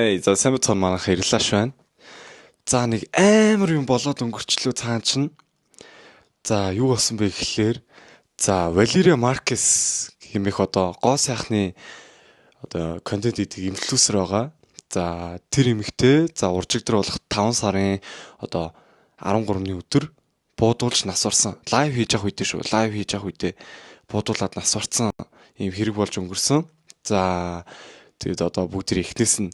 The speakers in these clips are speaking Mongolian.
За сайн бацхан манайх ирлааш байна. За нэг амар юм болоод өнгөрчлөө цаан чинь. За юу болсон бэ гэхлээр Валерия Маркес хэмээх одоо гоо сайхны одоо контент хийдэг инфлюенсер байгаа. За тэр эмэгтэй уржигдэр болох 5 сарын одоо 13-ны өдөр буудуулж нас орсон. Лайв хийж явах үедээ шүү. Лайв хийж явах үедээ буудуулаад нас орсон юм хэрэг болж өнгөрсөн. За тэгээд одоо бүгд ихнээс нь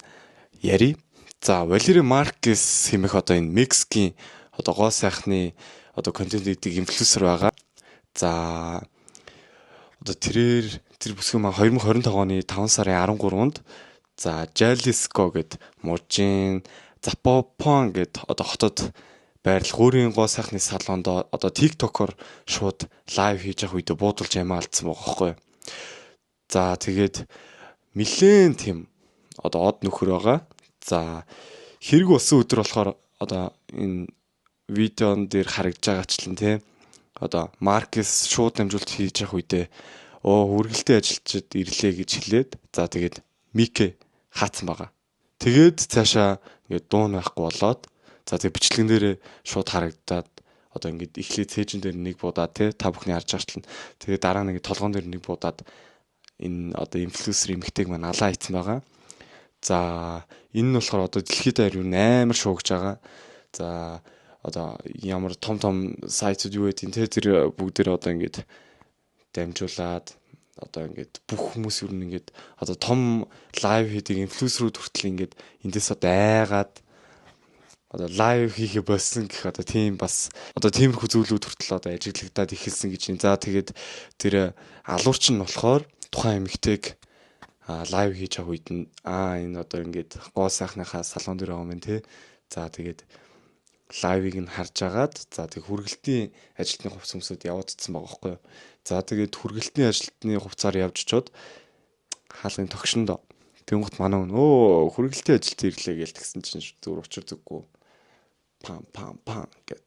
яри. За Валерия Маркес хэмээх одоо энэ Мексикийн одоо гоо сайхны одоо контент хийдэг инфлюенсер байгаа. За одоо тэр бүсгүй маань 2025 оны 5 сарын 13-нд Жалиско гэд мужийн Запопон гэд одоо хотод байрлах өөрийн гоо сайхны салонд одоо TikTok-оор шууд лайв хийж явах үедээ буудалж ямаа алдсан байгаа байхгүй. За тэгээд нилээн тийм одоо од нөхөр байгаа. За хэрэг болсон өдөр болохоор одоо энэ видеон дээр харагдж байгаачлан тийм одоо Маркес шууд дамжуулт хийж явах үедээ үргэлтэй ажилчид ирлээ гэж хэлээд тэгээд Мике хаацсан байгаа. Тэгээд цаашаа ингээд дуун байхгүй болоод тэгээд бичлэгэн дээр шууд харагдаад одоо ингээд эхлээд цээжин дээр нэг будаа та бүхний харж байгаачлан тэгээд дараа нэг толгоон дээр нэг будаад энэ одоо инфлюенсер эмэгтэйг маань алаа хийсэн байгаа. За энэ нь болохоор одоо дэлхийд даяар юу амар шуугж байгаа. За одоо ямар том сайтууд юу гэдэг тэр бүгдээр одоо ингээд дамжуулаад одоо ингээд бүх хүмүүс юу ингээд одоо том лайв хийдэг инфлюенсерүүд хүртэл ингээд эндээс одоо айгаад одоо лайв хийхэ болсон гэх одоо тийм бас одоо тиймэрхүү зүйлүүд хүртэл одоо ажиглагдаад ихэлсэн гэж юм. За тэгээд тэр алуурч нь болохоор тухайн эмэгтэйг лайв хийж авах үед нь энэ одоо ингээд гоо сайхныхаа салон дээр байгаа юм тий. За тэгээд лайвыг нь харж агаад тэг хүргэлтийн ажилтны хувцас хүмүүсд явагдсан байгаа байхгүй юу. За тэгээд хүргэлтийн ажилтны хувцаар явж чод хаалгын тогшинд тэнгуут манай хүргэлтийн ажилт ирлээ гээл тэгсэн чинь зүгээр учир зүггүй пам гэд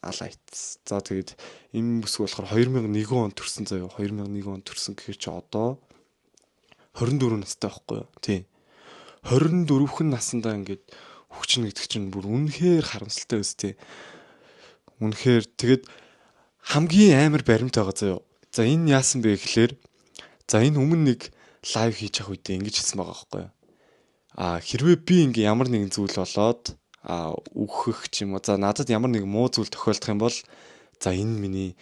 алаа ицсэн. За тэгээд энэ бүсгүй болохоор 2001 онд төрсэн заяа 2001 онд төрсэн гэхээр чи одоо 24 настай байхгүй юу. Тий. 24хэн наснда ингээд хүчин гэдэг чинь бүр үнэхээр харамсалтай байс тий. Үнэхээр тэгээд хамгийн амар баримт байгаа заяа. За энэ яасан бэ гэхлээр энэ өмнө нэг лайв хийж явах үедээ ингэж хэлсэн байгаа байхгүй юу. Хэрвээ би ингээ ямар нэгэн зүйл болоод үхэх ч юм уу. За надад ямар нэг муу зүйл тохиолдох юм бол энэ миний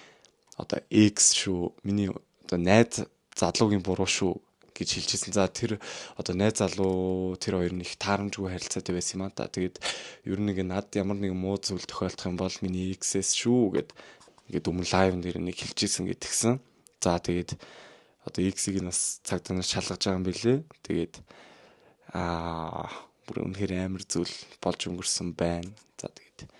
одоо X шүү. Миний одоо найз залуугийн буруу шүү гэж хэлжсэн. За тэр одоо найз залуу тэр хоёр нь их таарамжгүй харилцаатай байсан юм да. Тэгээд ер нь над ямар нэгэн муу зүйл тохиолдох юм бол миний X-с шүү гэд ингээд өмнө лайвн дээр нэг хэлжсэн гэдгсэн. За тэгээд одоо X-ийг нас цаг танаас шалгаж байгаа юм билээ. Тэгээд бүр үнэхээр амар зүйл болж өнгөрсөн байна. За тэгээд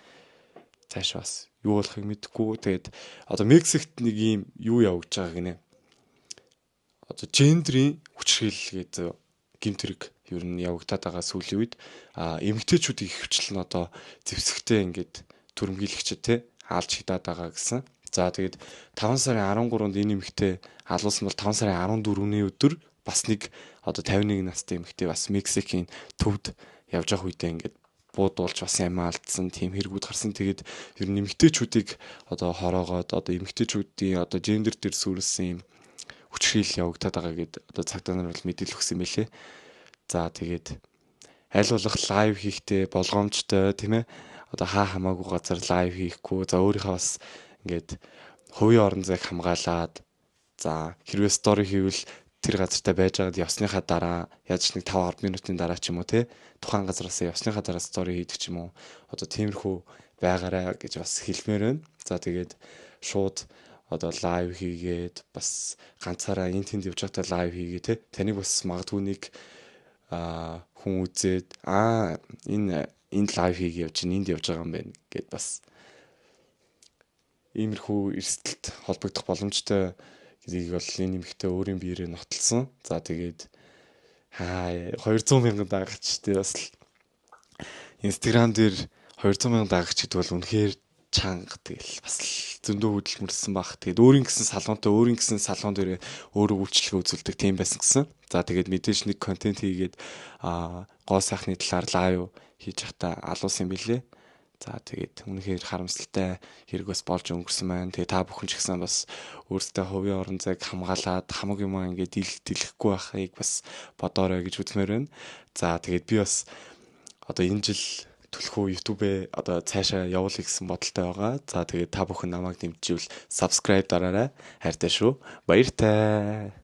цааш бас юу болохыг мэдэхгүй. Тэгээд одоо Мексикт нэг юм юу явагдаж байгаа гинэ. Одоо гендрийн хүчирхийлэл гэмт хэрэг ер нь явагдаад байгаа сүүлийн үед эмэгтэйчүүдийн хөвчлэн одоо зэвсэгтэй ингээд түрэмгийлэгчд те хаалж хидаад байгаа гэсэн. За тэгээд 5 сарын 13-нд энэ эмэгтэй алуулсан бол 5 сарын 14-ний өдөр бас нэг одоо 51 настай эмэгтэй бас Мексикийн төвд явж байгаа үедээ ингээд буудуулж бас ямаа алдсан тийм хэрэгүүд гарсан. Тэгээд ер нь эмэгтэйчүүдийг одоо хороогоод одоо эмэгтэйчүүдийн одоо гендер дээр сүрэлсэн юм хүчирхийлэл явагдаад байгаа гэд одоо цагдаа нар бол мэдээлэл өгсөн мэлээ. За тэгээд аль болох лайв хийхдээ болгоомжтой тийм ээ. Одоо хамаагүй газар лайв хийхгүй. За өөрийнхөө бас ингээд хувийн орон зайг хамгаалаад за хэрвээ стори хийвэл тэр газартаа байж байгаад явсныхаа дараа яаж нэг 5-10 минутын дараа ч юм уу те тухайн газараас явсныхаа дараа стори хийдэг ч юм уу одоо тиймэрхүү байгаарай гэж бас хэлмээр байна. За тэгээд шууд одоо лайв хийгээд бас ганцаараа энэ тэнд явж байхдаа лайв хийгээ те таныг бас магадгүй нэг хүн үзээд энэ лайв хийгээ явж энд явж байгаа юм байна гэд бас иймэрхүү эрсдэлт холбогдох боломжтой гэдгийг бол энэ нэмэгтэй өөрийн биеэрээ нотолсон. За тэгээд 200 мянган дагагчтай бас Instagram дээр 200 мянган дагагч гэдэг бол үнэхээр чанга тэгэл бас л зөндөө хөдөлмөрсөн баг. Тэгээд өөрийн гэсэн салонтой өөрийн гэсэн салон дээр өөрөө үйлчлэгээ үзүүлдэг тийм байсан гэсэн. За тэгээд мэдээж нэг контент хийгээд гоо сайхны талаар лайв хийж явахдаа алуусан юм билээ. За тэгээд үнэхээр харамсалтай хэрэг бас болж өнгөрсөн байна. Тэгээд та бүхэн ч гэсэн бас өөрсдөө хувийн орон зайг хамгаалаад хамаг юм ингээд дэлгэхгүй байхыг бас бодоорой гэж үзмээр байна. За тэгээд би бас одоо энэ жил төлхөө YouTube-ээ одоо цаашаа явуулъя гэсэн бодолтой байгаа. За тэгээд та бүхэн намайг дэмжижүүл subscribe дараарай. Хайртай шүү. Баяртай.